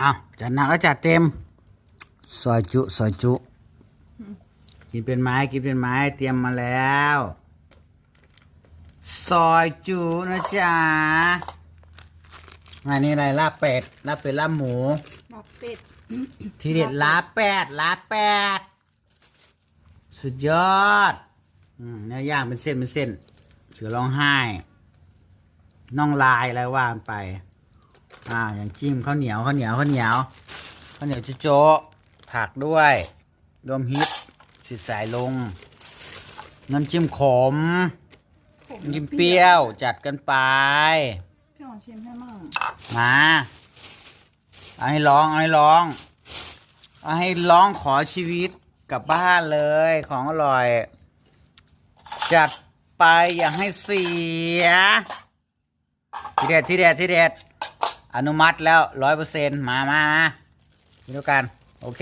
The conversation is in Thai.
อ้าวจัดหนักแล้วจัดเต็มซอยจุซอยจุกินเป็นไม้กินเป็นไม้เตรียมมาแล้วซอยจุนะจ๊ะอันนี้อะไรลาบเป็ดลาบเป็ดลาบหมู ลาบเป็ด ทีเด็ดลาบแปดลาบแปดสุดยอดเนื้อย่างเป็นเส้นเป็นเส้นเสือร้องไห้น่องลายอะไรว่าไปอย่างจิ้มข้าวเหนียวโจ๊ะผักด้วยรวมฮิตสิสายลงน้ำจิ้มขมจิ้มเปรี้ยวจัดกันไปพี่ขอชิมให้มั่งมาเอาให้ร้องขอชีวิตกลับบ้านเลยของอร่อยจัดไปอย่าให้เสียทีเด็ดอนุมัติแล้ว100%มาดูกันโอเค